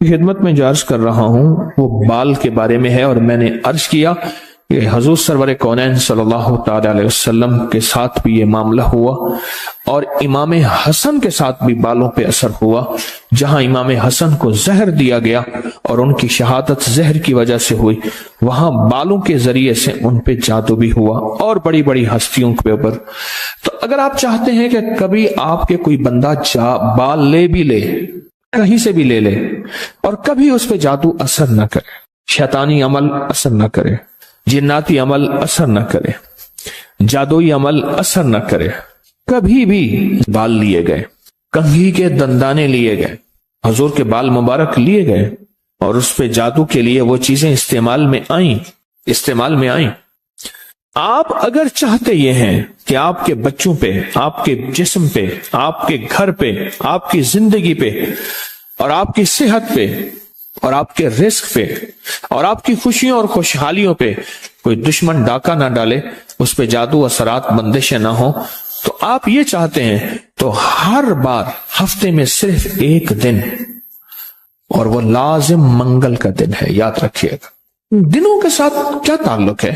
خدمت میں جو عرض کر رہا ہوں وہ بال کے بارے میں ہے، اور میں نے عرض کیا کہ حضور سرور کونین صلی اللہ تعالی علیہ وسلم کے ساتھ بھی یہ معاملہ ہوا، اور امام حسن کے ساتھ بھی بالوں پہ اثر ہوا۔ جہاں امام حسن کو زہر دیا گیا اور ان کی شہادت زہر کی وجہ سے ہوئی، وہاں بالوں کے ذریعے سے ان پہ جادو بھی ہوا، اور بڑی بڑی ہستیوں کے اوپر۔ تو اگر آپ چاہتے ہیں کہ کبھی آپ کے کوئی بندہ بال لے بھی لے، کہیں سے بھی لے لے، اور کبھی اس پہ جادو اثر نہ کرے، شیطانی عمل اثر نہ کرے، جناتی عمل اثر نہ کرے، جادوئی عمل اثر نہ کرے، کبھی بھی بال لیے گئے، کنگھی کے دندانے لیے گئے، حضور کے بال مبارک لیے گئے، اور اس پہ جادو کے لیے وہ چیزیں استعمال میں آئیں، آپ اگر چاہتے یہ ہیں کہ آپ کے بچوں پہ، آپ کے جسم پہ، آپ کے گھر پہ، آپ کی زندگی پہ، اور آپ کی صحت پہ، اور آپ کے رزق پہ، اور آپ کی خوشیوں اور خوشحالیوں پہ کوئی دشمن ڈاکہ نہ ڈالے، اس پہ جادو اثرات بندشیں نہ ہوں، تو آپ یہ چاہتے ہیں تو ہر بار ہفتے میں صرف ایک دن، اور وہ لازم منگل کا دن ہے، یاد رکھیے گا۔ دنوں کے ساتھ کیا تعلق ہے؟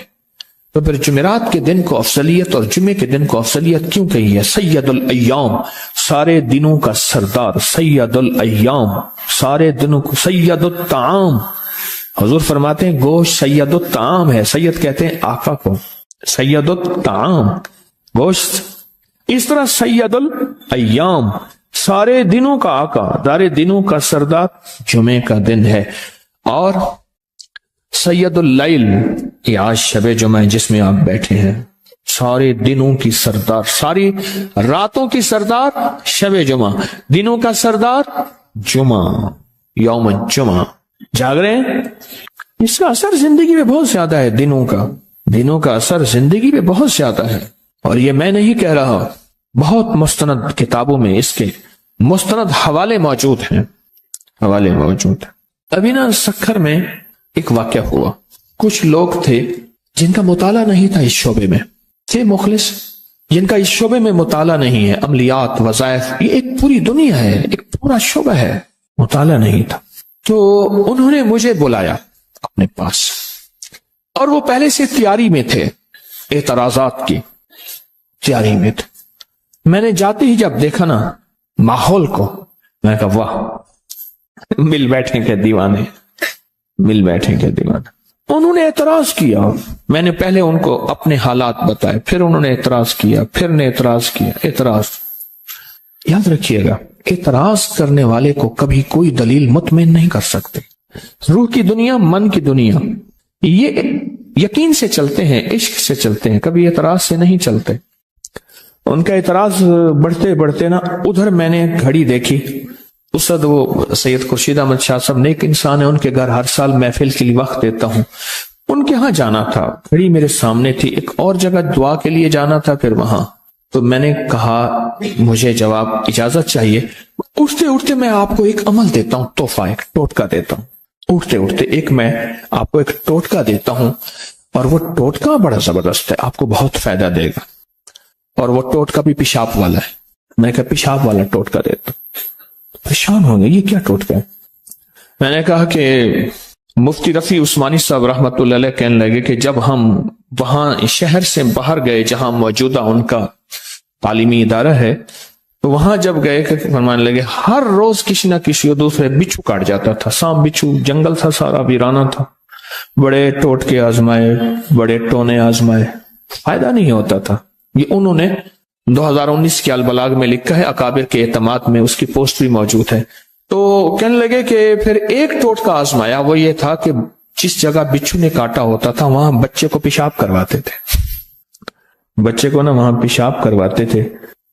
تو پھر جمعرات کے دن کو افضلیت اور جمعے کے دن کو افضلیت کیوں کہی ہے؟ سید الایام، سارے دنوں کا سردار، سید الایام، سارے دنوں کو، سید الطعام، حضور فرماتے ہیں گوشت سید الطعام ہے، سید کہتے ہیں آقا کو، سید الطعام گوشت، اس طرح سید الایام، سارے دنوں کا آقا، سارے دنوں کا سردار جمعے کا دن ہے۔ اور سید اللیل، یہ آج شب جمعہ جس میں آپ بیٹھے ہیں، سارے دنوں کی سردار، ساری راتوں کی سردار شب جمعہ، دنوں کا سردار جمعہ، یوم الجمعہ، جاگ رہے ہیں؟ اس کا اثر زندگی میں بہت زیادہ ہے، دنوں کا اثر زندگی میں بہت زیادہ ہے، اور یہ میں نہیں کہہ رہا، بہت مستند کتابوں میں اس کے مستند حوالے موجود ہیں، ابھی نا سکھر میں ایک واقعہ ہوا، کچھ لوگ تھے جن کا مطالعہ نہیں تھا اس شعبے میں، تھے مخلص جن کا اس شعبے میں مطالعہ نہیں ہے، عملیات، وظائف، یہ ایک پوری دنیا ہے، ایک پورا شعبہ ہے، مطالعہ نہیں تھا۔ تو انہوں نے مجھے بلایا اپنے پاس، اور وہ پہلے سے تیاری میں تھے، اعتراضات کی تیاری میں تھے۔ میں نے جاتے ہی جب دیکھا نا ماحول کو، میں نے کہا واہ، مل بیٹھیں کے دیوانے، مل بیٹھیں کے دیوانے۔ انہوں نے اعتراض کیا، میں نے پہلے ان کو اپنے حالات بتائے، پھر انہوں نے اعتراض کیا، پھر نے اعتراض کیا، اعتراض۔ یاد رکھیے گا، اعتراض کرنے والے کو کبھی کوئی دلیل مطمئن نہیں کر سکتے۔ روح کی دنیا، من کی دنیا، یہ یقین سے چلتے ہیں، عشق سے چلتے ہیں، کبھی اعتراض سے نہیں چلتے۔ ان کا اعتراض بڑھتے بڑھتے نا، ادھر میں نے گھڑی دیکھی، اسد وہ سید خورشید احمد شاہ صاحب نیک انسان ہیں، ان کے گھر ہر سال محفل کے لیے وقت دیتا ہوں، ان کے ہاں جانا تھا، گھڑی میرے سامنے تھی، ایک اور جگہ دعا کے لیے جانا تھا، پھر وہاں تو میں نے کہا مجھے جواب اجازت چاہیے، اٹھتے اٹھتے میں آپ کو ایک عمل دیتا ہوں، تحفہ، ایک ٹوٹکا دیتا ہوں، اٹھتے اٹھتے ایک میں آپ کو ایک ٹوٹکا دیتا ہوں، اور وہ ٹوٹکا بڑا زبردست ہے، آپ کو بہت فائدہ دے گا، اور وہ ٹوٹکا بھی پیشاب والا ہے۔ میں نے کہا پیشاب والا ٹوٹکا دیتا ہوں، پریشان ہوں گے، یہ کیا ٹوٹکا ہے؟ میں نے کہا کہ مفتی رفیع عثمانی صاحب رحمت اللہ علیہ کہنے لگے کہ جب ہم وہاں شہر سے باہر گئے، جہاں موجودہ ان کا تعلیمی ادارہ ہے، تو وہاں جب گئے کہ فرمانے لگے ہر روز کسی نہ کسی دوسرے بچھو کاٹ جاتا تھا، سانپ بچھو، جنگل تھا، سارا ویرانہ تھا، بڑے ٹوٹکے آزمائے، بڑے ٹونے آزمائے، فائدہ نہیں ہوتا تھا۔ یہ انہوں نے 2019 کے البلاغ میں لکھا ہے، اکابر کے اعتماد میں اس کی پوسٹ بھی موجود ہے۔ تو کہنے لگے کہ پھر ایک ٹوٹکا آزمایا، وہ یہ تھا کہ جس جگہ بچھو نے کاٹا ہوتا تھا وہاں بچے کو پیشاب کرواتے تھے، بچے کو نا وہاں پیشاب کرواتے تھے،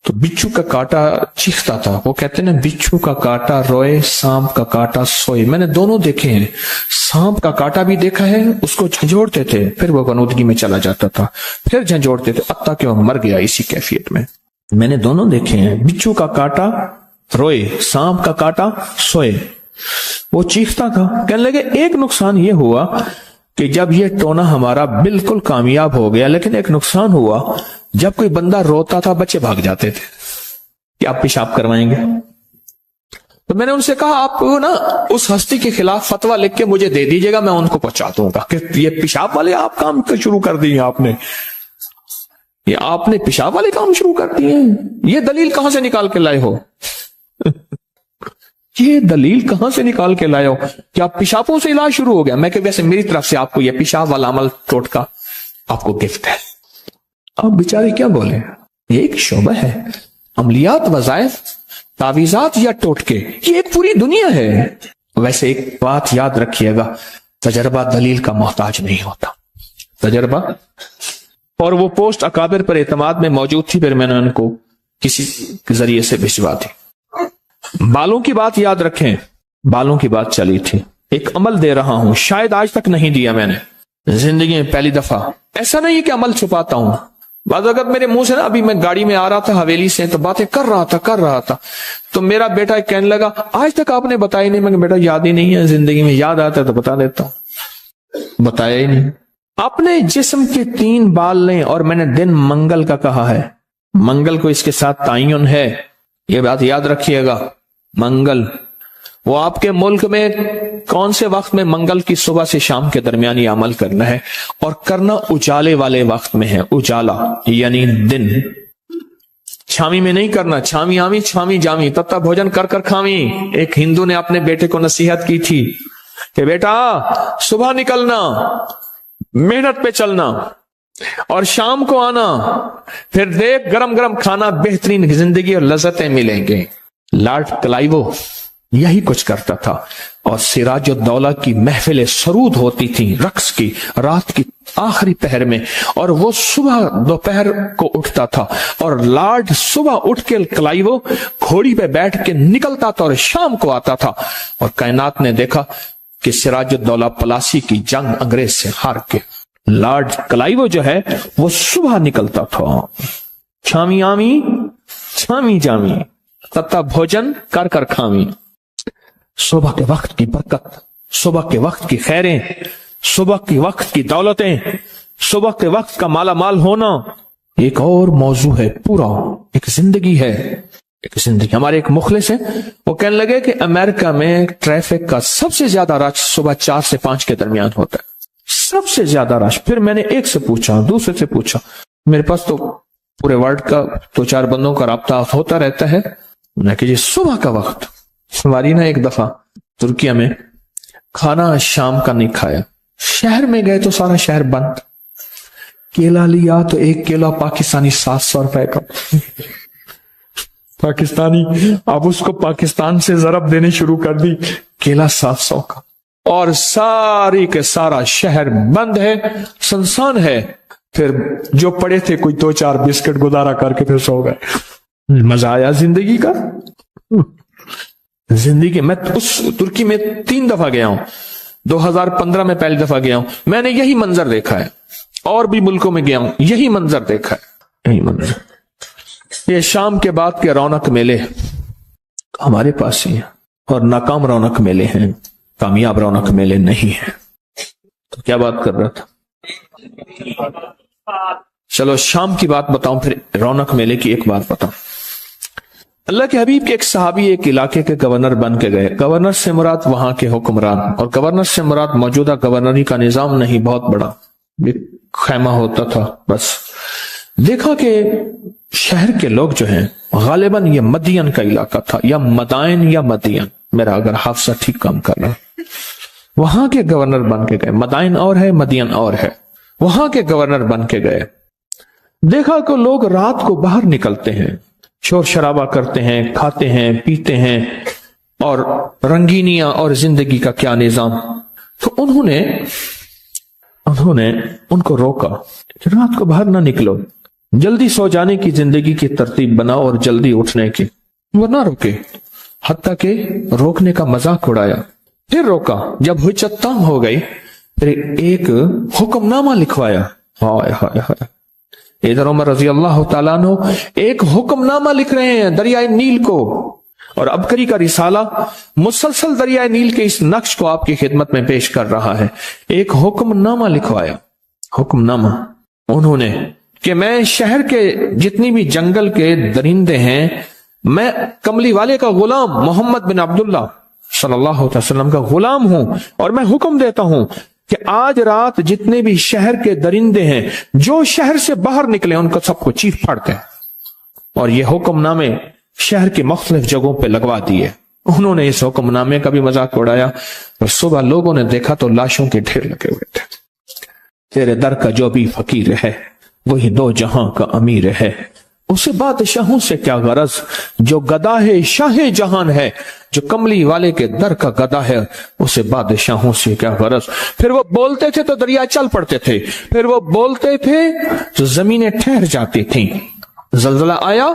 تو بچھو کا کاٹا چیختا تھا، وہ کہتے ہیں نا بچھو کا کاٹا روئے، سانپ کا کاٹا سوئے۔ میں نے دونوں دیکھے ہیں، سانپ کا کاٹا بھی دیکھا ہے، اس کو جھنجھوڑتے تھے، پھر وہ غنودگی میں چلا جاتا تھا، پھر جھنجھوڑتے تھے، حتیٰ کہ وہ مر گیا اسی کیفیت میں۔ میں نے دونوں دیکھے ہیں، بچھو کا کاٹا روئے، سانپ کا کاٹا سوئے، وہ چیختا تھا۔ کہنے لگے ایک نقصان یہ ہوا کہ جب یہ ٹونا ہمارا بالکل کامیاب ہو گیا، لیکن ایک نقصان ہوا، جب کوئی بندہ روتا تھا بچے بھاگ جاتے تھے کہ آپ پیشاب کروائیں گے۔ تو میں نے ان سے کہا آپ نا اس ہستی کے خلاف فتویٰ لکھ کے مجھے دے دیجیے گا، میں ان کو پہنچا دوں گا کہ یہ پیشاب والے آپ کام شروع کر دیے، آپ نے پیشاب والے کام شروع کر دیے، یہ دلیل کہاں سے نکال کے لائے ہو؟ یہ دلیل کہاں سے نکال کے لائے ہو؟ کیا پیشابوں سے علاج شروع ہو گیا؟ میں کہ ویسے میری طرف سے آپ کو یہ پیشاب والا عمل ٹوٹکا آپ کو گفٹ ہے۔ آپ بیچارے کیا بولے؟ یہ ایک شعبہ ہے، عملیات، وظائف، تعویذات یا ٹوٹکے، یہ ایک پوری دنیا ہے۔ ویسے ایک بات یاد رکھیے گا، تجربہ دلیل کا محتاج نہیں ہوتا، تجربہ۔ اور وہ پوسٹ اکابر پر اعتماد میں موجود تھی، پھر میں نے ان کو کسی کے ذریعے سے بھجوا دی۔ بالوں کی بات یاد رکھیں، بالوں کی بات چلی تھی، ایک عمل دے رہا ہوں، شاید آج تک نہیں دیا میں نے، زندگی میں پہلی دفعہ۔ ایسا نہیں کہ عمل چھپاتا ہوں، بعض اگر میرے منہ سے نا، ابھی میں گاڑی میں آ رہا تھا حویلی سے تو باتیں کر رہا تھا تو میرا بیٹا کہنے لگا آج تک آپ نے بتایا نہیں۔ میں کہ بیٹا یاد ہی نہیں ہے، زندگی میں یاد آتا ہے تو بتا دیتا ہوں، بتایا ہی نہیں۔ اپنے جسم کے 3 بال لیں، اور میں نے دن منگل کا کہا ہے، منگل کو اس کے ساتھ تعین ہے، یہ بات یاد رکھیے گا۔ منگل وہ آپ کے ملک میں کون سے وقت میں؟ منگل کی صبح سے شام کے درمیان یہ عمل کرنا ہے، اور کرنا اجالے والے وقت میں ہے، اجالا یعنی دن، چھامی میں نہیں کرنا، چھامی آمی چھامی جامی، تتا بھوجن کر کر کھامی۔ ایک ہندو نے اپنے بیٹے کو نصیحت کی تھی کہ بیٹا صبح نکلنا، محنت پہ چلنا، اور شام کو آنا، پھر دیکھ گرم گرم کھانا، بہترین زندگی اور لذتیں ملیں گے۔ لارڈ کلائیو یہی کچھ کرتا تھا، اور سراج الدولہ کی محفلیں سرود ہوتی تھیں رقص کی، رات کی آخری پہر میں، اور وہ صبح دوپہر کو اٹھتا تھا، اور لارڈ صبح اٹھ کے کلائیو گھوڑی پہ بیٹھ کے نکلتا تھا اور شام کو آتا تھا، اور کائنات نے دیکھا کہ سراج الدولہ پلاسی کی جنگ انگریز سے ہار کے لارڈ کلائیو جو ہے وہ صبح نکلتا تھا، چھامی آمی چھامی جامی، تتا بھوجن کر کر کھامی۔ صبح کے وقت کی برکت، صبح کے وقت کی خیریں، صبح کے وقت کی دولتیں، صبح کے وقت کا مالا مال ہونا ایک اور موضوع ہے، پورا ایک زندگی ہے، ایک زندگی۔ ہمارے ایک مخلص ہیں، وہ کہنے لگے کہ امریکہ میں ٹریفک کا سب سے زیادہ رش صبح 4 سے 5 کے درمیان ہوتا ہے، سب سے زیادہ رش۔ پھر میں نے ایک سے پوچھا، دوسرے سے پوچھا، میرے پاس تو پورے ورلڈ کا 2-4 بندوں کا رابطہ ہوتا رہتا ہے، میں کہ جی صبح کا وقت۔ ہماری نا ایک دفعہ ترکیہ میں کھانا شام کا نہیں کھایا، شہر میں گئے تو سارا شہر بند، کیلا لیا تو 1 کیلا پاکستانی 700 روپے کا، پاکستانی، اب اس کو پاکستان سے ضرب دینے شروع کر دی، کیلا 700 کا، اور ساری کے سارا شہر بند ہے، سنسان ہے۔ پھر جو پڑے تھے کوئی 2-4 بسکٹ گزارا کر کے پھر سو گئے۔ مزہ آیا زندگی کا، زندگی۔ میں اس ترکی میں 3 دفعہ گیا ہوں، 2015 میں پہلی دفعہ گیا ہوں، میں نے یہی منظر دیکھا ہے، اور بھی ملکوں میں گیا ہوں یہی منظر دیکھا ہے، یہی منظر۔ یہ شام کے بعد کے رونق میلے ہمارے پاس ہی ہیں، اور ناکام رونق میلے ہیں، کامیاب رونق میلے نہیں ہیں۔ تو کیا بات کر رہا تھا؟ چلو شام کی بات بتاؤں، پھر رونق میلے کی ایک بات بتاؤں۔ اللہ کے حبیب کے ایک صحابی ایک علاقے کے گورنر بن کے گئے، گورنر سے مراد وہاں کے حکمران، اور گورنر سے مراد موجودہ گورنری کا نظام نہیں، بہت بڑا خیمہ ہوتا تھا بس۔ دیکھا کہ شہر کے لوگ جو ہیں غالباً یہ مدین کا علاقہ تھا، یا مدائن یا مدین، میرا اگر حافظہ ٹھیک کام کر رہا، وہاں کے گورنر بن کے گئے، مدائن اور ہے مدین اور ہے، وہاں کے گورنر بن کے گئے۔ دیکھا کہ لوگ رات کو باہر نکلتے ہیں، شور شرابہ کرتے ہیں، کھاتے ہیں، پیتے ہیں، اور رنگینیاں اور زندگی کا کیا نظام۔ تو انہوں نے ان کو روکا کہ رات کو باہر نہ نکلو، جلدی سو جانے کی زندگی کی ترتیب بناؤ اور جلدی اٹھنے کی۔ وہ نہ روکے، حتیٰ کہ روکنے کا مذاق اڑایا، پھر روکا، جب حجت تام ہو گئی پھر ایک حکم نامہ لکھوایا۔ ہائے ہائے ہائے، ادھر عمر رضی اللہ تعالیٰ عنہ ایک حکم نامہ لکھ رہے ہیں دریائے نیل کو، اور عبقری کا رسالہ مسلسل دریائے نیل کے اس نقش کو آپ کی خدمت میں پیش کر رہا ہے۔ ایک حکم نامہ لکھوایا، حکم نامہ انہوں نے، کہ میں شہر کے جتنی بھی جنگل کے درندے ہیں میں کملی والے کا غلام محمد بن عبداللہ صلی اللہ علیہ وسلم کا غلام ہوں، اور میں حکم دیتا ہوں کہ آج رات جتنے بھی شہر کے درندے ہیں جو شہر سے باہر نکلے ان کو سب کو چیخ پھاڑ کے، اور یہ حکم نامے شہر کی مختلف جگہوں پہ لگوا دیے۔ انہوں نے اس حکم نامے کا بھی مذاق اڑایا، اور صبح لوگوں نے دیکھا تو لاشوں کے ڈھیر لگے ہوئے تھے۔ تیرے در کا جو بھی فقیر ہے وہی دو جہاں کا امیر ہے، اسے بادشاہوں سے کیا غرض، جو گدا ہے شاہ جہان ہے، جو کملی والے کے در کا گدا ہے اسے بادشاہوں سے کیا غرض۔ پھر وہ بولتے تھے تو دریا چل پڑتے تھے، پھر وہ بولتے تھے تو زمینیں ٹھہر جاتی تھیں۔ زلزلہ آیا،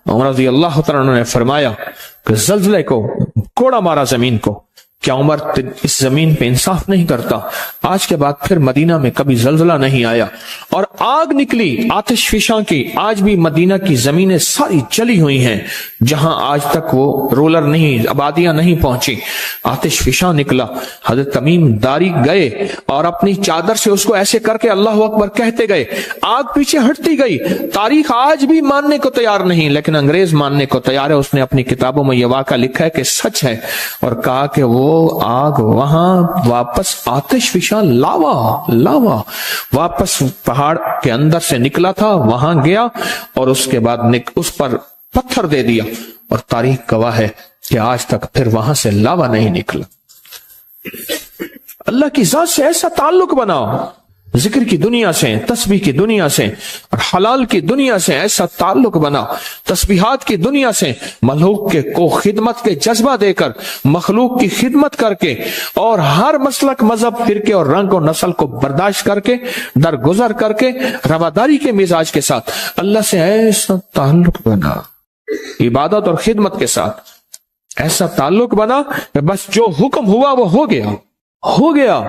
عمر رضی اللہ تعالیٰ عنہ نے فرمایا کہ زلزلے کو کوڑا مارا زمین کو، کیا عمر اس زمین پہ انصاف نہیں کرتا؟ آج کے بعد پھر مدینہ میں کبھی زلزلہ نہیں آیا، اور آگ نکلی آتش فشاں کی۔ آج بھی مدینہ کی زمینیں ساری جلی ہوئی ہیں، جہاں آج تک وہ رولر نہیں، آبادیاں نہیں پہنچی، آتش فشاں نکلا۔ حضرت تمیم داری گئے اور اپنی چادر سے اس کو ایسے کر کے اللہ اکبر کہتے گئے، آگ پیچھے ہٹتی گئی۔ تاریخ آج بھی ماننے کو تیار نہیں، لیکن انگریز ماننے کو تیار ہے۔ اس نے اپنی کتابوں میں یہ واقعہ لکھا ہے کہ سچ ہے، اور کہا کہ وہ آگ وہاں واپس آتش فشاں لاوا واپس پہاڑ کے اندر سے نکلا تھا، وہاں گیا اور اس کے بعد اس پر پتھر دے دیا، اور تاریخ گواہ ہے کہ آج تک پھر وہاں سے لاوا نہیں نکلا۔ اللہ کی ذات سے ایسا تعلق بناؤ، ذکر کی دنیا سے، تسبیح کی دنیا سے اور حلال کی دنیا سے ایسا تعلق بنا، تسبیحات کی دنیا سے مخلوق کو خدمت کے جذبہ دے کر، مخلوق کی خدمت کر کے، اور ہر مسلک، مذہب، فرقے اور رنگ و نسل کو برداشت کر کے، درگزر کر کے، رواداری کے مزاج کے ساتھ اللہ سے ایسا تعلق بنا، عبادت اور خدمت کے ساتھ ایسا تعلق بنا کہ بس جو حکم ہوا وہ ہو گیا۔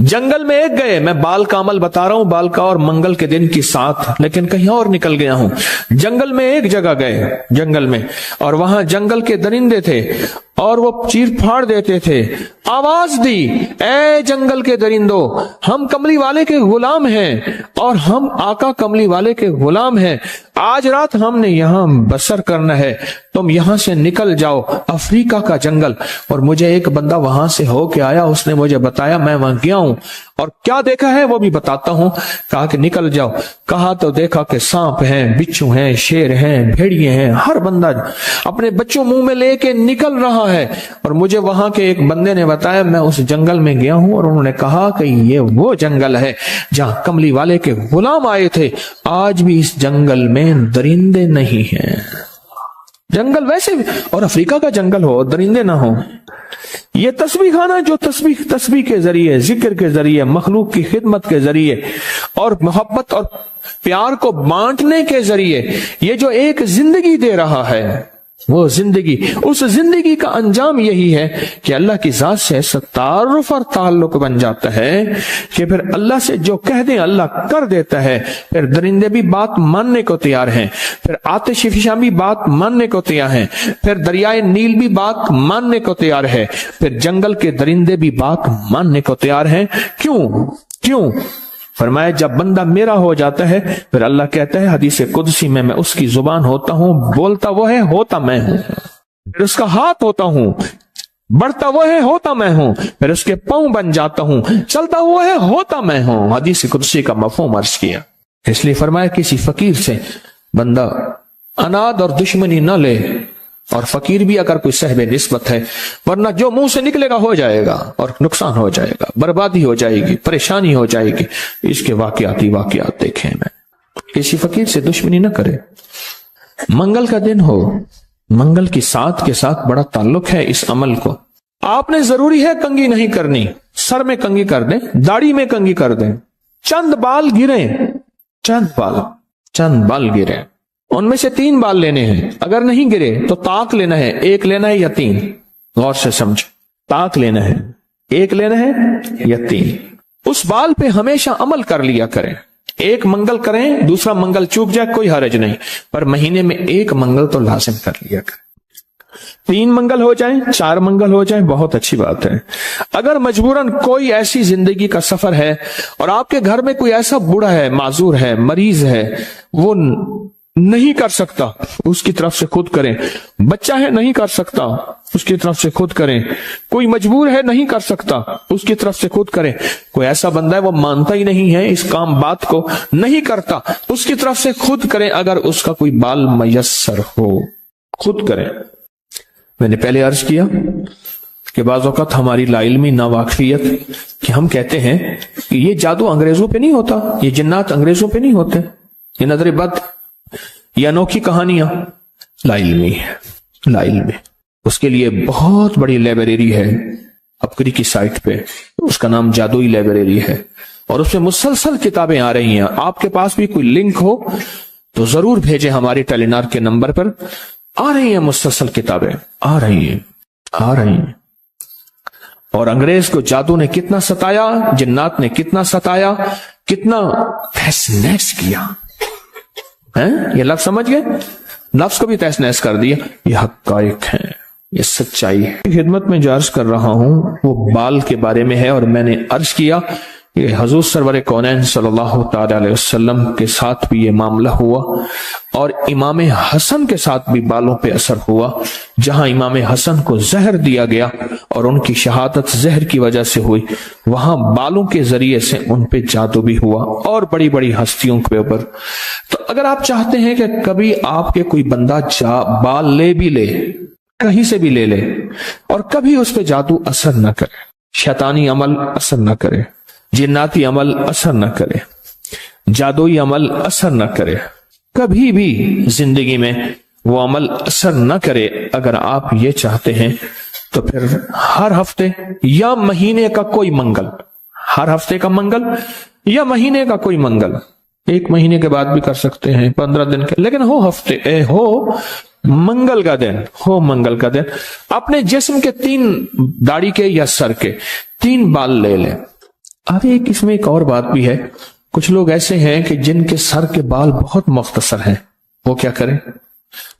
جنگل میں ایک گئے، میں بال کا عمل بتا رہا ہوں، بال کا اور منگل کے دن کی ساتھ، لیکن کہیں اور نکل گیا ہوں۔ جنگل میں ایک جگہ گئے، جنگل میں، اور وہاں جنگل کے درندے تھے اور وہ چیر پھاڑ دیتے تھے۔ آواز دی، اے جنگل کے درندوں، ہم کملی والے کے غلام ہیں، اور ہم آقا کملی والے کے غلام ہیں، آج رات ہم نے یہاں بسر کرنا ہے، تم یہاں سے نکل جاؤ۔ افریقہ کا جنگل، اور مجھے ایک بندہ وہاں سے ہو کے آیا، اس نے مجھے بتایا، میں وہاں گیا ہوں اور کیا دیکھا ہے وہ بھی بتاتا ہوں۔ کہا کہ نکل جاؤ، کہا تو دیکھا کہ سانپ ہیں، بچھو ہیں، شیر ہیں، بھیڑیے ہیں، ہر بندہ اپنے بچوں منہ میں لے کے نکل رہا ہے۔ اور مجھے وہاں کے ایک بندے نے بتایا، میں اس جنگل میں گیا ہوں، اور انہوں نے کہا کہ یہ وہ جنگل ہے جہاں کملی والے کے غلام آئے تھے، آج بھی اس جنگل میں درندے نہیں ہیں۔ جنگل ویسے بھی، اور افریقہ کا جنگل ہو، درندے نہ ہو۔ یہ تسبیح خانہ جو تسبیح کے ذریعے، ذکر کے ذریعے، مخلوق کی خدمت کے ذریعے اور محبت اور پیار کو بانٹنے کے ذریعے یہ جو ایک زندگی دے رہا ہے، وہ زندگی، اس زندگی کا انجام یہی ہے کہ اللہ کی ذات سے ایسا تعارف اور تعلق بن جاتا ہے کہ پھر اللہ سے جو کہہ دیں اللہ کر دیتا ہے۔ پھر درندے بھی بات ماننے کو تیار ہیں، پھر آتش فشاں بھی بات ماننے کو تیار ہیں، پھر دریائے نیل بھی بات ماننے کو تیار ہے، پھر جنگل کے درندے بھی بات ماننے کو تیار ہیں۔ کیوں؟ فرمایا جب بندہ میرا ہو جاتا ہے، پھر اللہ کہتا ہے حدیث قدسی میں اس کی زبان ہوتا ہوں، بولتا وہ ہے، ہوتا میں ہوں، پھر اس کا ہاتھ ہوتا ہوں، بڑھتا وہ ہے، ہوتا میں ہوں، پھر اس کے پاؤں بن جاتا ہوں، چلتا وہ ہے، ہوتا میں ہوں۔ حدیث قدسی کا مفہوم عرض کیا۔ اس لیے فرمایا کسی فقیر سے بندہ اناد اور دشمنی نہ لے، اور فقیر بھی اگر کوئی صاحب نسبت ہے، ورنہ جو منہ سے نکلے گا ہو جائے گا، اور نقصان ہو جائے گا، بربادی ہو جائے گی، پریشانی ہو جائے گی۔ اس کے واقعات دیکھیں، میں کسی فقیر سے دشمنی نہ کرے۔ منگل کا دن ہو، منگل کی ساتھ کے ساتھ بڑا تعلق ہے اس عمل کو۔ آپ نے ضروری ہے کنگھی نہیں کرنی، سر میں کنگھی کر دیں، داڑھی میں کنگھی کر دیں، چند بال گریں، چند بال گریں، ان میں سے 3 بال لینے ہیں، اگر نہیں گرے تو طاق لینا ہے، 1 لینا ہے یا 3، غور سے سمجھ، طاق لینا ہے، 1 لینا ہے یا 3۔ اس بال پہ ہمیشہ عمل کر لیا کریں، 1 منگل کریں، دوسرا منگل چوک جائے کوئی حرج نہیں، پر مہینے میں 1 منگل تو لازم کر لیا کریں۔ 3 منگل ہو جائیں، 4 منگل ہو جائیں، بہت اچھی بات ہے۔ اگر مجبوراً کوئی ایسی زندگی کا سفر ہے اور آپ کے گھر میں کوئی ایسا بوڑھا ہے، معذور ہے، مریض ہے، وہ نہیں کر سکتا اس کی طرف سے خود کریں. بچہ ہے نہیں کر سکتا اس کی طرف سے خود کریں. کوئی مجبور ہے نہیں کر سکتا اس کی طرف سے خود کریں. کوئی ایسا بندہ ہے وہ مانتا ہی نہیں ہے اس کام بات کو نہیں کرتا اس کی طرف سے خود کریں. اگر اس کا کوئی بال میسر ہو خود کریں. میں نے پہلے عرض کیا کہ بعض اوقات ہماری لا علمی ناواقفیت کہ ہم کہتے ہیں کہ یہ جادو انگریزوں پہ نہیں ہوتا, یہ جنات انگریزوں پہ نہیں ہوتے, یہ نظر بد, یہ انوکھی کہانیاں. لا علمی ہے, لا علمی. اس کے لیے بہت بڑی لائبریری ہے اپکری کی سائٹ پہ, اس کا نام جادوئی لائبریری ہے, اور اس میں مسلسل کتابیں آ رہی ہیں. آپ کے پاس بھی کوئی لنک ہو تو ضرور بھیجیں ہمارے ٹیلینار کے نمبر پر. آ رہی ہیں مسلسل کتابیں, آ رہی ہیں. اور انگریز کو جادو نے کتنا ستایا, جنات نے کتنا ستایا, کتنا تہس نہس کیا. یہ لفظ سمجھ گئے, لفظ کو بھی تہس نہس کر دیا. یہ حقائق ہیں, یہ سچائی ہے. خدمت میں جو عرض کر رہا ہوں وہ بال کے بارے میں ہے, اور میں نے عرض کیا کہ حضور سرور کونین صلی اللہ تعالی علیہ وسلم کے ساتھ بھی یہ معاملہ ہوا, اور امام حسن کے ساتھ بھی بالوں پہ اثر ہوا. جہاں امام حسن کو زہر دیا گیا اور ان کی شہادت زہر کی وجہ سے ہوئی, وہاں بالوں کے ذریعے سے ان پہ جادو بھی ہوا, اور بڑی بڑی ہستیوں کے اوپر. تو اگر آپ چاہتے ہیں کہ کبھی آپ کے کوئی بندہ بال لے بھی لے, کہیں سے بھی لے لے, اور کبھی اس پہ جادو اثر نہ کرے, شیطانی عمل اثر نہ کرے, جناتی عمل اثر نہ کرے, جادوئی عمل اثر نہ کرے, کبھی بھی زندگی میں وہ عمل اثر نہ کرے, اگر آپ یہ چاہتے ہیں تو پھر ہر ہفتے یا مہینے کا کوئی منگل, ہر ہفتے کا منگل یا مہینے کا کوئی منگل, 1 مہینے کے بعد بھی کر سکتے ہیں, 15 دن کے, لیکن ہو منگل کا دن, ہو منگل کا دن, اپنے جسم کے 3 داڑھی کے یا سر کے 3 بال لے لیں. اب اس میں ایک اور بات بھی ہے, کچھ لوگ ایسے ہیں کہ جن کے سر کے بال بہت مختصر ہیں, وہ کیا کریں,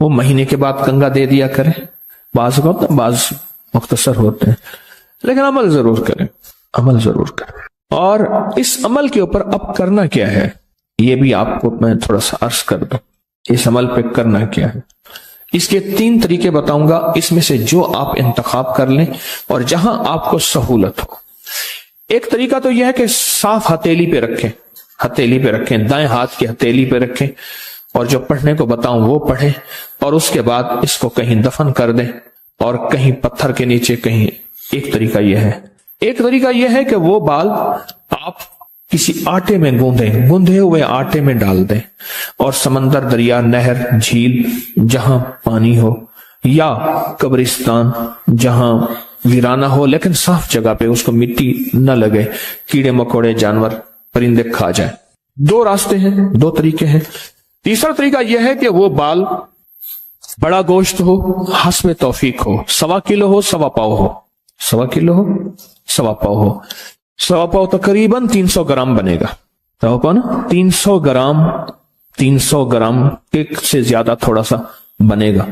وہ مہینے کے بعد کنگا دے دیا کریں. بعض مختصر ہوتے ہیں, لیکن عمل ضرور کریں, عمل ضرور کریں. اور اس عمل کے اوپر اب کرنا کیا ہے, یہ بھی آپ کو میں تھوڑا سا عرض کر دوں. اس عمل پہ کرنا کیا ہے, اس کے 3 طریقے بتاؤں گا, اس میں سے جو آپ انتخاب کر لیں اور جہاں آپ کو سہولت ہو. ایک طریقہ تو یہ ہے کہ صاف ہتھیلی پہ رکھیں, ہتھیلی پہ رکھیں, دائیں ہاتھ کی ہتھیلی پہ رکھیں, اور جو پڑھنے کو بتاؤں وہ پڑھیں, اور اس کے بعد اس کو کہیں دفن کر دیں, اور کہیں پتھر کے نیچے کہیں. ایک طریقہ یہ ہے. ایک طریقہ یہ ہے کہ وہ بال آپ کسی آٹے میں گوندھے ہوئے آٹے میں ڈال دیں, اور سمندر, دریا, نہر, جھیل جہاں پانی ہو, یا قبرستان جہاں ویرانہ ہو لیکن صاف جگہ پہ, اس کو مٹی نہ لگے, کیڑے مکوڑے جانور پرندے کھا جائیں. 2 راستے ہیں, 2 طریقے ہیں. تیسرا طریقہ یہ ہے کہ وہ بال بڑا گوشت ہو, حسب توفیق ہو, 1.25 کلو ہو, 1.25 پاؤ ہو, 1.25 کلو ہو, 1.25 پاؤ ہو. 1.25 پاؤ تقریباً 300 گرام بنے گا. 300 گرام, 300 گرام سے زیادہ تھوڑا سا بنے گا.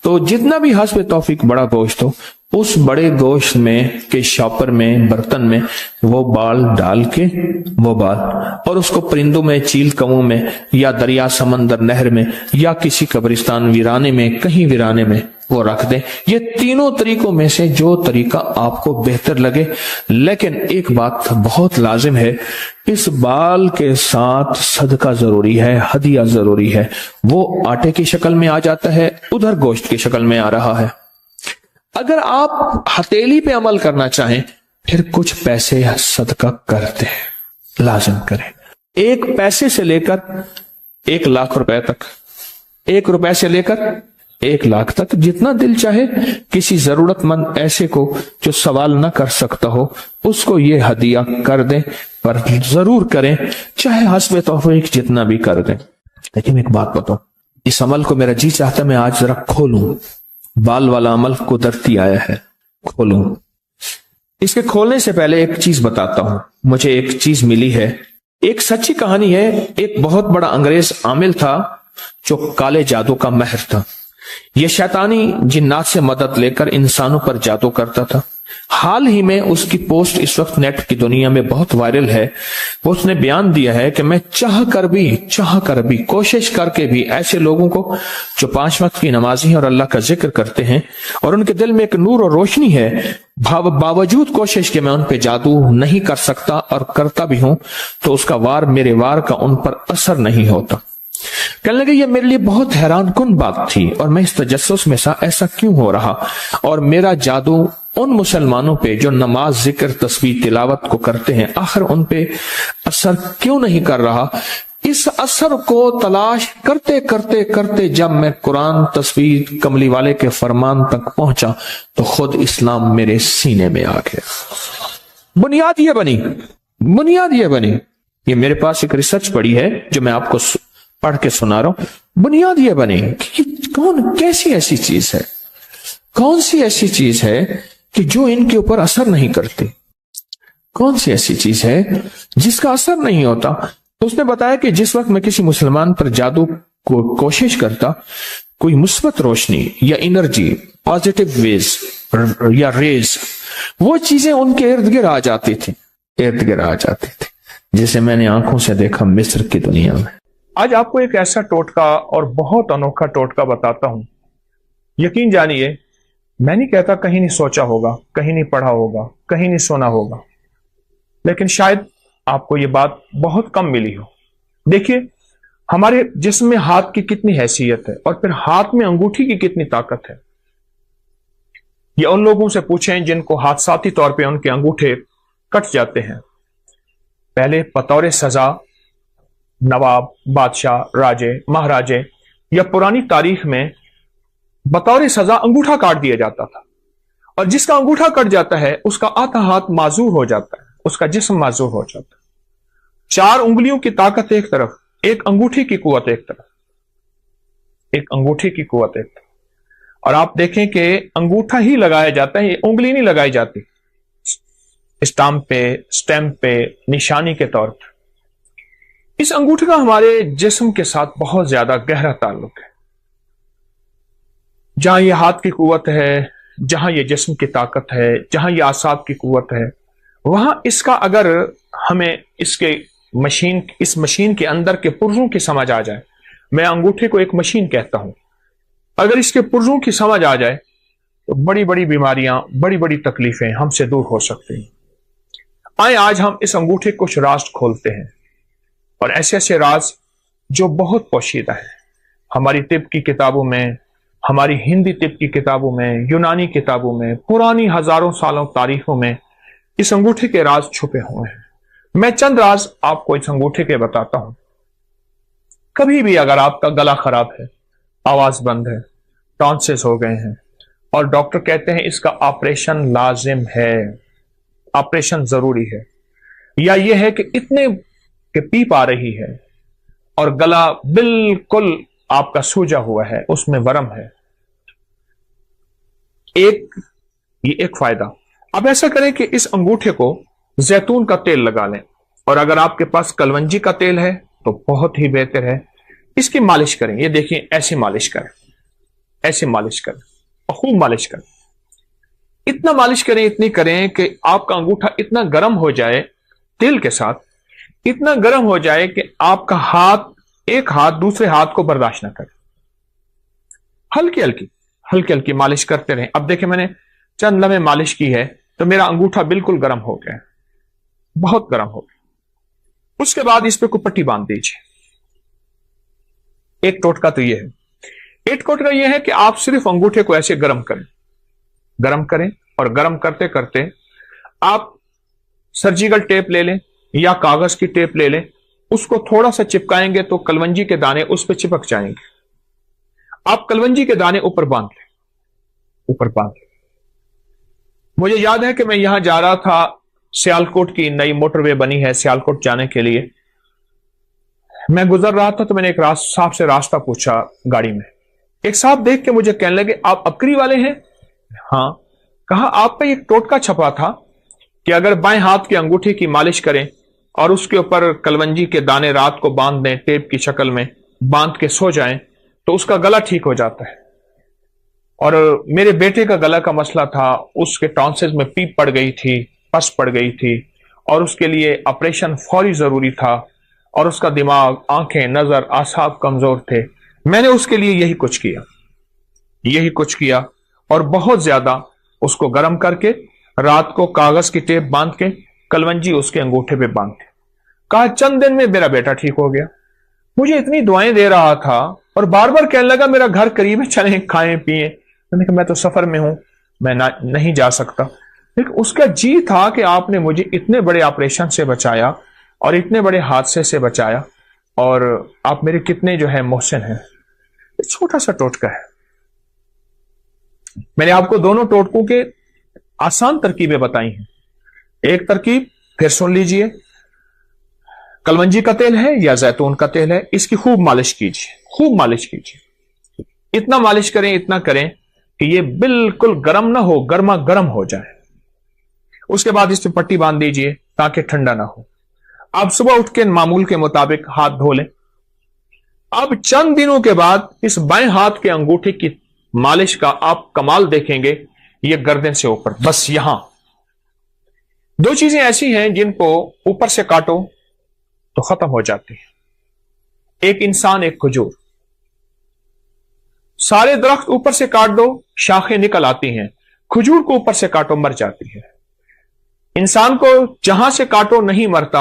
تو جتنا بھی حسب توفیق بڑا گوشت ہو, اس بڑے گوشت میں کے شاپر میں, برتن میں وہ بال ڈال کے, وہ بال, اور اس کو پرندوں میں, چیل کوں میں, یا دریا, سمندر, نہر میں, یا کسی قبرستان ویرانے میں, کہیں ویرانے میں وہ رکھ دیں. یہ تینوں طریقوں میں سے جو طریقہ آپ کو بہتر لگے. لیکن ایک بات بہت لازم ہے, اس بال کے ساتھ صدقہ ضروری ہے, ہدیہ ضروری ہے. وہ آٹے کی شکل میں آ جاتا ہے, ادھر گوشت کی شکل میں آ رہا ہے. اگر آپ ہتھیلی پہ عمل کرنا چاہیں پھر کچھ پیسے صدقہ کرتے ہیں, لازم کریں. 1 پیسے سے لے کر 1 لاکھ روپے تک, 1 روپے سے لے کر 1 لاکھ تک, جتنا دل چاہے. کسی ضرورت مند ایسے کو جو سوال نہ کر سکتا ہو, اس کو یہ ہدیہ کر دیں, پر ضرور کریں, چاہے حسب توفیق جتنا بھی کر دیں. لیکن ایک بات بتاؤں, اس عمل کو میرا جی چاہتا ہے میں آج ذرا کھولوں. بال والا عمل قدرتی آیا ہے, کھولوں. اس کے کھولنے سے پہلے ایک چیز بتاتا ہوں. مجھے ایک چیز ملی ہے, ایک سچی کہانی ہے. ایک بہت بڑا انگریز عامل تھا جو کالے جادو کا ماہر تھا. یہ شیطانی جنات سے مدد لے کر انسانوں پر جادو کرتا تھا. حال ہی میں اس کی پوسٹ اس وقت نیٹ کی دنیا میں بہت وائرل ہے. اس نے بیان دیا ہے کہ میں چاہ کر بھی کوشش کر کے بھی ایسے لوگوں کو جو 5 وقت کی نمازی ہیں اور اللہ کا ذکر کرتے ہیں اور ان کے دل میں ایک نور اور روشنی ہے، باوجود کوشش کے میں ان پہ جادو نہیں کر سکتا، اور کرتا بھی ہوں تو اس کا میرے وار کا ان پر اثر نہیں ہوتا. کہنے لگے یہ میرے لیے بہت حیران کن بات تھی، اور میں اس تجسس میں ایسا کیوں ہو رہا، اور میرا جادو ان مسلمانوں پہ جو نماز، ذکر، تسبیح، تلاوت کو کرتے ہیں، آخر ان پہ اثر کیوں نہیں کر رہا. اس اثر کو تلاش کرتے جب میں قرآن، تسبیح، کملی والے کے فرمان تک پہنچا تو خود اسلام میرے سینے میں آ گیا. بنیاد یہ بنی. یہ میرے پاس ایک ریسرچ پڑی ہے جو میں آپ کو پڑھ کے سنا رہا ہوں. بنیاد یہ بنی کہ کیسی ایسی چیز ہے، کون سی ایسی چیز ہے کہ جو ان کے اوپر اثر نہیں کرتی، کون سی ایسی چیز ہے جس کا اثر نہیں ہوتا. تو اس نے بتایا کہ جس وقت میں کسی مسلمان پر جادو کو کوشش کرتا، کوئی مثبت روشنی یا انرجی، پازیٹیو ویز یا ریز، وہ چیزیں ان کے ارد گرد آ جاتی تھی، جسے میں نے آنکھوں سے دیکھا مصر کی دنیا میں. آج آپ کو ایک ایسا ٹوٹکا اور بہت انوکھا ٹوٹکا بتاتا ہوں. یقین جانیے، میں نہیں کہتا کہیں نہیں سوچا ہوگا، کہیں نہیں پڑھا ہوگا، کہیں نہیں سنا ہوگا، لیکن شاید آپ کو یہ بات بہت کم ملی ہو. دیکھیے، ہمارے جسم میں ہاتھ کی کتنی حیثیت ہے، اور پھر ہاتھ میں انگوٹھی کی کتنی طاقت ہے. یہ ان لوگوں سے پوچھیں جن کو حادثاتی طور پہ ان کے انگوٹھے کٹ جاتے ہیں. پہلے بطور سزا نواب، بادشاہ، راجے، مہاراجے یا پرانی تاریخ میں بطور سزا انگوٹھا کاٹ دیا جاتا تھا، اور جس کا انگوٹھا کٹ جاتا ہے اس کا آدھا ہاتھ معذور ہو جاتا ہے، اس کا جسم معذور ہو جاتا ہے. 4 انگلیوں کی طاقت ایک طرف، ایک انگوٹھی کی قوت ایک طرف، اور آپ دیکھیں کہ انگوٹھا ہی لگایا جاتا ہے، یہ انگلی نہیں لگائی جاتی اسٹامپ پہ نشانی کے طور پر. اس انگوٹھے کا ہمارے جسم کے ساتھ بہت زیادہ گہرا تعلق ہے. جہاں یہ ہاتھ کی قوت ہے، جہاں یہ جسم کی طاقت ہے، جہاں یہ اعصاب کی قوت ہے، وہاں اس کا اگر ہمیں اس مشین کے اندر کے پرزوں کی سمجھ آ جائے، میں انگوٹھے کو ایک مشین کہتا ہوں، اگر اس کے پرزوں کی سمجھ آ جائے تو بڑی بڑی بیماریاں، بڑی بڑی تکلیفیں ہم سے دور ہو سکتی ہیں. آئیں آج ہم اس انگوٹھے کچھ راز کھولتے ہیں، اور ایسے راز جو بہت پوشیدہ ہے. ہماری طب کی کتابوں میں، ہماری ہندی طب کی کتابوں میں، یونانی کتابوں میں، پرانی ہزاروں سالوں تاریخوں میں اس انگوٹھے کے راز چھپے ہوئے ہیں. میں چند راز آپ کو اس انگوٹھے کے بتاتا ہوں. کبھی بھی اگر آپ کا گلا خراب ہے، آواز بند ہے، ٹانسز ہو گئے ہیں، اور ڈاکٹر کہتے ہیں اس کا آپریشن لازم ہے، آپریشن ضروری ہے، یا یہ ہے کہ اتنے کہ پیپ آ رہی ہے اور گلا بالکل آپ کا سوجا ہوا ہے، اس میں ورم ہے، یہ ایک فائدہ. اب ایسا کریں کہ اس انگوٹھے کو زیتون کا تیل لگا لیں، اور اگر آپ کے پاس کلونجی کا تیل ہے تو بہت ہی بہتر ہے. اس کی مالش کریں. یہ دیکھیں، ایسے مالش کریں اور خوب مالش کریں. اتنا مالش کریں، اتنی کریں کہ آپ کا انگوٹھا اتنا گرم ہو جائے، تیل کے ساتھ اتنا گرم ہو جائے کہ آپ کا ایک ہاتھ دوسرے ہاتھ کو برداشت نہ کرے. ہلکی ہلکی مالش کرتے رہیں. اب دیکھیں، میں نے چند لمحے مالش کی ہے تو میرا انگوٹھا بالکل گرم ہو گیا، بہت گرم ہو گیا. اس کے بعد اس پہ کوئی پٹی باندھ دیجیے. ایک ٹوٹکا تو یہ ہے. ایک ٹوٹکا یہ ہے کہ آپ صرف انگوٹھے کو ایسے گرم کریں، اور گرم کرتے کرتے آپ سرجیکل ٹیپ لے لیں یا کاغذ کی ٹیپ لے لیں، اس کو تھوڑا سا چپکائیں گے تو کلونجی کے دانے اس پہ چپک جائیں گے. آپ کلونجی کے دانے اوپر باندھ لیں. مجھے یاد ہے کہ میں یہاں جا رہا تھا، سیالکوٹ کی نئی موٹر وے بنی ہے سیالکوٹ جانے کے لیے. میں گزر رہا تھا تو میں نے ایک صاحب سے راستہ پوچھا گاڑی میں. ایک صاحب دیکھ کے مجھے کہنے لگے، آپ اکری والے ہیں؟ ہاں. کہا، آپ پہ ایک ٹوٹکا چھپا تھا کہ اگر بائیں ہاتھ کی انگوٹھی کی مالش کریں اور اس کے اوپر کلونجی کے دانے رات کو باندھ دیں، ٹیپ کی شکل میں باندھ کے سو جائیں تو اس کا گلا ٹھیک ہو جاتا ہے. اور میرے بیٹے کا گلا کا مسئلہ تھا, اس کے ٹانسلز میں پیپ پڑ گئی تھی, پس پڑ گئی تھی, اور اس کے لیے آپریشن فوری ضروری تھا, اور اس کا دماغ, آنکھیں, نظر, اعصاب کمزور تھے. میں نے اس کے لیے یہی کچھ کیا اور بہت زیادہ اس کو گرم کر کے رات کو کاغذ کی ٹیپ باندھ کے کلونجی اس کے انگوٹھے پہ باندھ کے کہا چند دن میں میرا بیٹا ٹھیک ہو گیا. مجھے اتنی دعائیں دے رہا تھا اور بار بار کہنے لگا میرا گھر قریب ہے, چلیں کھائیں پیئیں. میں نے کہا میں تو سفر میں ہوں, میں نہیں جا سکتا. لیکن اس کا جی تھا کہ آپ نے مجھے اتنے بڑے آپریشن سے بچایا اور اتنے بڑے حادثے سے بچایا, اور آپ میرے کتنے جو ہے محسن ہیں. چھوٹا سا ٹوٹکا ہے. میں نے آپ کو دونوں ٹوٹکوں کے آسان ترکیبیں بتائی ہیں. ایک ترکیب پھر سن لیجئے, کلونجی کا تیل ہے یا زیتون کا تیل ہے, اس کی خوب مالش کیجیے. اتنا مالش کریں, اتنا کریں کہ یہ بالکل گرم نہ ہو, گرما گرم ہو جائے. اس کے بعد اس پہ پٹی باندھ دیجئے تاکہ ٹھنڈا نہ ہو. آپ صبح اٹھ کے معمول کے مطابق ہاتھ دھو لیں. اب چند دنوں کے بعد اس بائیں ہاتھ کے انگوٹھے کی مالش کا آپ کمال دیکھیں گے. یہ گردن سے اوپر, بس یہاں دو چیزیں ایسی ہیں جن کو اوپر سے کاٹو تو ختم ہو جاتی ہیں. ایک انسان, ایک کھجور. سارے درخت اوپر سے کاٹ دو, شاخیں نکل آتی ہیں. کھجور کو اوپر سے کاٹو, مر جاتی ہے. انسان کو جہاں سے کاٹو نہیں مرتا,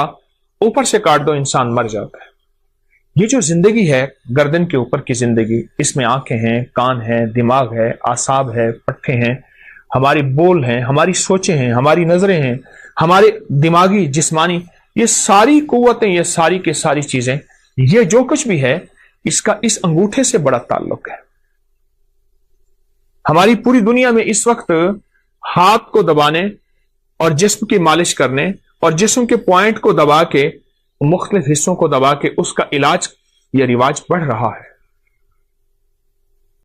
اوپر سے کاٹ دو انسان مر جاتا ہے. یہ جو زندگی ہے گردن کے اوپر کی زندگی, اس میں آنکھیں ہیں, کان ہیں, دماغ ہے, اعصاب ہے, پٹھے ہیں, ہماری بول ہیں, ہماری سوچیں ہیں, ہماری نظریں ہیں, ہمارے دماغی جسمانی یہ ساری قوتیں, یہ ساری کی ساری چیزیں, یہ جو کچھ بھی ہے اس کا اس انگوٹھے سے بڑا تعلق ہے. ہماری پوری دنیا میں اس وقت ہاتھ کو دبانے اور جسم کی مالش کرنے اور جسم کے پوائنٹ کو دبا کے, مختلف حصوں کو دبا کے اس کا علاج یا رواج بڑھ رہا ہے.